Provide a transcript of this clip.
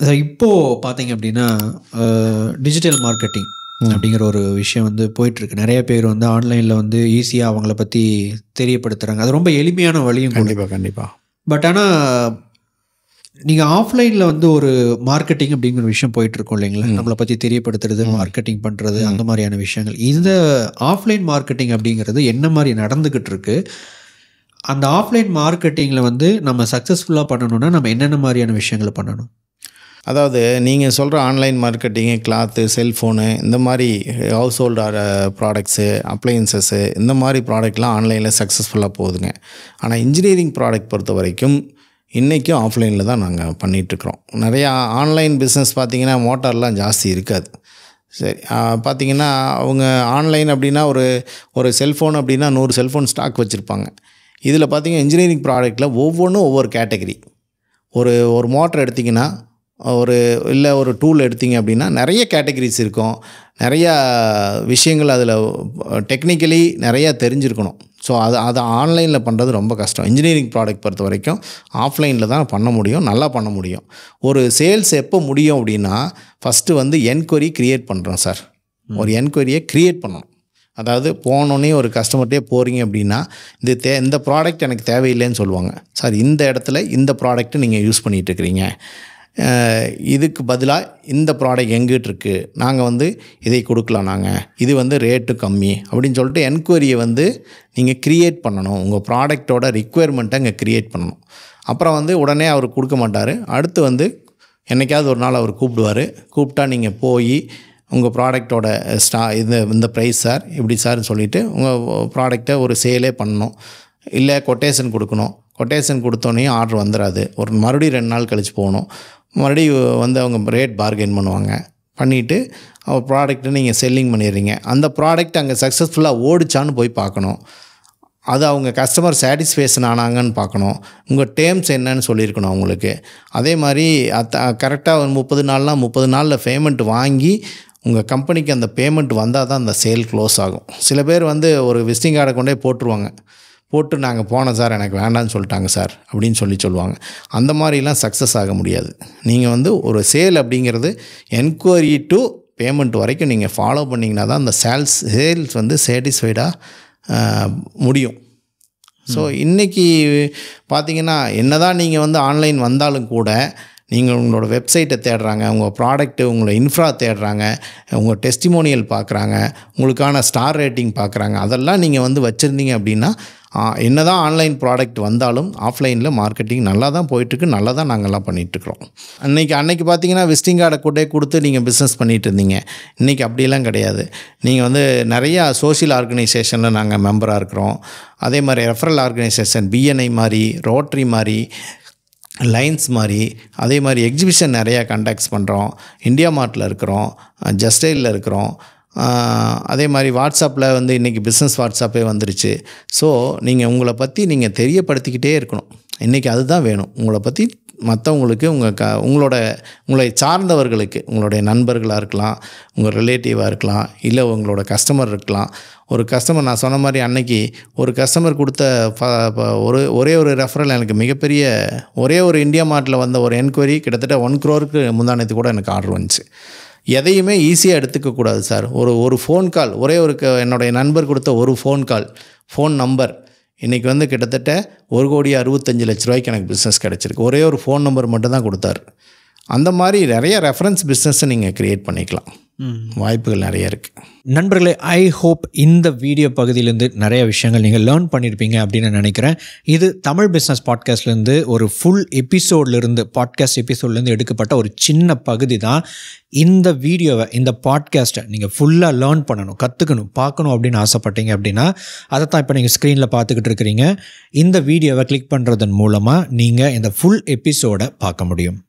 இப்போது பார்த்தீங்க அப்படின்னா டிஜிட்டல் மார்க்கெட்டிங் அப்படிங்கிற ஒரு விஷயம் வந்து போயிட்டுருக்கு. நிறைய பேர் வந்து ஆன்லைனில் வந்து ஈஸியாக அவங்கள பற்றி தெரியப்படுத்துகிறாங்க. அது ரொம்ப எளிமையான வழியும். கண்டிப்பாக. பட் ஆனால் நீங்கள் ஆஃப்லைனில் வந்து ஒரு மார்க்கெட்டிங் அப்படிங்கிற விஷயம் போயிட்டுருக்கோம் இல்லைங்களா, நம்மளை பற்றி தெரியப்படுத்துறது, மார்க்கெட்டிங் பண்ணுறது, அந்த மாதிரியான விஷயங்கள். இந்த ஆஃப்லைன் மார்க்கெட்டிங் அப்படிங்கிறது என்ன மாதிரி நடந்துக்கிட்டு இருக்கு? அந்த ஆஃப்லைன் மார்க்கெட்டிங்கில் வந்து நம்ம சக்ஸஸ்ஃபுல்லாக பண்ணணும்னா நம்ம என்னென்ன மாதிரியான விஷயங்களை பண்ணணும்? அதாவது நீங்கள் சொல்கிற ஆன்லைன் மார்க்கெட்டிங்கு, கிளாத்து, செல்ஃபோனு, இந்த மாதிரி ஹவுஸ் ஹோல்டு ப்ராடக்ட்ஸு, அப்ளையன்சஸ்ஸு, இந்த மாதிரி ப்ராடக்ட்லாம் ஆன்லைனில் சக்ஸஸ்ஃபுல்லாக போகுதுங்க. ஆனால் இன்ஜினியரிங் ப்ராடக்ட் பொறுத்த வரைக்கும் இன்றைக்கும் ஆஃப்லைனில் தான் நாங்கள் பண்ணிகிட்ருக்குறோம். நிறையா ஆன்லைன் பிஸ்னஸ் பார்த்திங்கன்னா மோட்டார்லாம் ஜாஸ்தி இருக்காது. சரி, பார்த்திங்கன்னா அவங்க ஆன்லைன் அப்படின்னா ஒரு செல்ஃபோன் அப்படின்னா 100 செல்ஃபோன் ஸ்டாக் வச்சுருப்பாங்க. இதில் பார்த்திங்கன்னா இன்ஜினியரிங் ப்ராடக்ட்டில் ஒவ்வொன்றும் ஒவ்வொரு கேட்டகரி. ஒரு மோட்டர் எடுத்திங்கன்னா ஒரு டூல் எடுத்திங்க அப்படின்னா நிறைய கேட்டகரிஸ் இருக்கும். நிறையா விஷயங்கள் அதில் டெக்னிக்கலி நிறையா தெரிஞ்சிருக்கணும். ஸோ அதை ஆன்லைனில் பண்ணுறது ரொம்ப கஷ்டம். இன்ஜினியரிங் ப்ராடக்ட் பொறுத்த வரைக்கும் ஆஃப்லைனில் தான் பண்ண முடியும், நல்லா பண்ண முடியும். ஒரு சேல்ஸ் எப்போ முடியும் அப்படின்னா, ஃபஸ்ட்டு வந்து என்கொயரி க்ரியேட் பண்ணுறோம் சார். ஒரு என்கொயரியை க்ரியேட் பண்ணணும். அதாவது போனோடனே ஒரு கஸ்டமர்கிட்டே போகிறீங்க அப்படின்னா, இந்த ப்ராடக்ட் எனக்கு தேவையில்லைன்னு சொல்லுவாங்க. சார், இந்த இடத்துல இந்த ப்ராடக்ட்டு நீங்கள் யூஸ் பண்ணிகிட்ருக்கிறீங்க, இதுக்கு பதிலாக இந்த ப்ராடக்ட் எங்கிட்ட இருக்குது, நாங்கள் வந்து இதை கொடுக்கலாம், இது வந்து ரேட்டு கம்மி அப்படின்னு சொல்லிட்டு என்கொயரியை வந்து நீங்கள் க்ரியேட் பண்ணணும். உங்கள் ப்ராடக்டோட ரிக்குவயர்மெண்ட்டை இங்கே க்ரியேட் பண்ணணும். அப்புறம் வந்து உடனே அவர் கொடுக்க மாட்டார். அடுத்து வந்து என்றைக்காவது ஒரு நாள் அவர் கூப்பிட்டா நீங்கள் போய் உங்கள் ப்ராடக்டோட இந்த ப்ரைஸ் சார், இப்படி சார்னு சொல்லிவிட்டு உங்கள் ப்ராடக்டை ஒரு சேலே பண்ணணும். இல்லை கொட்டேஷன் கொடுக்கணும். கொட்டேஷன் கொடுத்தோன்னே ஆர்டர் வந்துடாது. மறுபடியும் 2 நாள் கழித்து போகணும். மறுபடியும் வந்து அவங்க ரேட் பார்கெயின் பண்ணிவிட்டு அவர் ப்ராடக்ட்டை நீங்கள் செல்லிங் பண்ணிடுறீங்க. அந்த ப்ராடக்ட் அங்கே சக்ஸஸ்ஃபுல்லாக ஓடிச்சான்னு போய் பார்க்கணும். அது அவங்க கஸ்டமர் சாட்டிஸ்ஃபேக்ஷன் ஆனாங்கன்னு பார்க்கணும். உங்கள் டேர்ம்ஸ் என்னன்னு சொல்லியிருக்கணும் அவங்களுக்கு. அதே மாதிரி கரெக்டாக ஒரு 30 நாள்னால் 30 நாளில் பேமெண்ட் வாங்கி உங்கள் கம்பெனிக்கு அந்த பேமெண்ட் வந்தால் தான் அந்த சேல் க்ளோஸ் ஆகும். சில பேர் வந்து ஒரு விசிட்டிங் கார்டை கொண்டே போட்டுருவாங்க. போட்டு நாங்கள் போனோம் சார், எனக்கு வேண்டான்னு சொல்லிட்டாங்க சார் அப்படின்னு சொல்லுவாங்க. அந்த மாதிரிலாம் சக்ஸஸ் ஆக முடியாது. நீங்கள் வந்து ஒரு சேல் அப்படிங்கிறது என்கொயரி டு பேமெண்ட் வரைக்கும் நீங்கள் ஃபாலோ பண்ணிங்கன்னா தான் அந்த சேல்ஸ் வந்து சாட்டிஸ்ஃபைடாக முடியும். ஸோ இன்றைக்கி பார்த்திங்கன்னா என்ன தான் நீங்கள் வந்து ஆன்லைன் வந்தாலும் கூட நீங்கள் உங்களோட வெப்சைட்டை தேடுறாங்க, உங்கள் ப்ராடக்ட்டு, உங்களோட இன்ஃப்ரா தேடுறாங்க, உங்கள் டெஸ்டிமோனியல் பார்க்குறாங்க, உங்களுக்கான ஸ்டார் ரேட்டிங் பார்க்குறாங்க. அதெல்லாம் நீங்கள் வந்து வச்சுருந்தீங்க அப்படின்னா என்ன தான் ஆன்லைன் ப்ராடக்ட் வந்தாலும் ஆஃப்லைனில் மார்க்கெட்டிங் நல்லா தான் போயிட்டுருக்கு, நல்லா தான் நாங்கள்லாம் பண்ணிகிட்ருக்குறோம். அன்றைக்கி பார்த்தீங்கன்னா விசிட்டிங் கார்டை கொடுத்து நீங்கள் பிஸ்னஸ் பண்ணிகிட்டு இருந்தீங்க. இன்றைக்கி அப்படியெல்லாம் கிடையாது. நீங்கள் வந்து நிறையா சோஷியல் ஆர்கனைசேஷனில் நாங்கள் மெம்பராக இருக்கிறோம். அதே மாதிரி ரெஃபரல் ஆர்கனைசேஷன், பிஎன்ஐ மாதிரி, ரோட்ரி மாதிரி, லைன்ஸ் மாதிரி, அதே மாதிரி எக்ஸிபிஷன் நிறையா கண்டக்ட்ஸ் பண்ணுறோம். இந்தியா மார்ட்டில் இருக்கிறோம், ஜஸ்டைலில் இருக்கிறோம். அதே மாதிரி வாட்ஸ்அப்பில் வந்து இன்றைக்கி பிஸ்னஸ் வாட்ஸ்அப்பே வந்துருச்சு. ஸோ நீங்கள் உங்களை பற்றி நீங்கள் தெரியப்படுத்திக்கிட்டே இருக்கணும். இன்றைக்கி அதுதான் வேணும். உங்களை பற்றி மற்றவங்களுக்கு, உங்களை சார்ந்தவர்களுக்கு, உங்களுடைய நண்பர்களாக இருக்கலாம், உங்கள் ரிலேட்டிவாக இருக்கலாம், இல்லை உங்களோட கஸ்டமர் இருக்கலாம். ஒரு கஸ்டமர், நான் சொன்ன மாதிரி அன்னைக்கு ஒரு கஸ்டமர் கொடுத்த ஒரே ஒரு ரெஃபரல் எனக்கு மிகப்பெரிய, ஒரே ஒரு இந்தியா மார்ட்டில் வந்த ஒரு என்கொயரி கிட்டத்தட்ட 1 crore முந்தானத்து கூட எனக்கு ஆர்டர் வந்துச்சு. எதையுமே ஈஸியாக எடுத்துக்கக்கூடாது சார். ஒரு ஃபோன் கால், என்னுடைய நண்பர் கொடுத்த ஒரு ஃபோன் நம்பர் இன்றைக்கி வந்து கிட்டத்தட்ட 1,65,00,000 எனக்கு பிஸ்னஸ் கிடச்சிருக்கு. ஒரே ஒரு ஃபோன் நம்பர் மட்டும் தான் கொடுத்தாரு. அந்த மாதிரி நிறைய ரெஃபரன்ஸ் பிஸ்னஸை நீங்கள் க்ரியேட் பண்ணிக்கலாம். வாய்ப்புகள் நிறைய இருக்குது. நண்பர்களே, ஐ ஹோப் இந்த வீடியோ பகுதியிலேருந்து நிறைய விஷயங்கள் நீங்கள் லேர்ன் பண்ணியிருப்பீங்க அப்படின்னு நினைக்கிறேன். இது தமிழ் பிஸ்னஸ் பாட்காஸ்ட்லேருந்து ஒரு ஃபுல் பாட்காஸ்ட் எபிசோட்லேருந்து எடுக்கப்பட்ட ஒரு சின்ன பகுதி தான். இந்த வீடியோவை, இந்த பாட்காஸ்ட்டை நீங்கள் ஃபுல்லாக லேர்ன் பண்ணணும், கற்றுக்கணும், பார்க்கணும் அப்படின்னு ஆசைப்பட்டீங்க அப்படின்னா அதை தான் இப்போ நீங்கள் ஸ்க்ரீனில் பார்த்துக்கிட்டு இருக்கிறீங்க. இந்த வீடியோவை கிளிக் பண்ணுறதன் மூலமாக நீங்கள் இந்த ஃபுல் எபிசோடை பார்க்க முடியும்.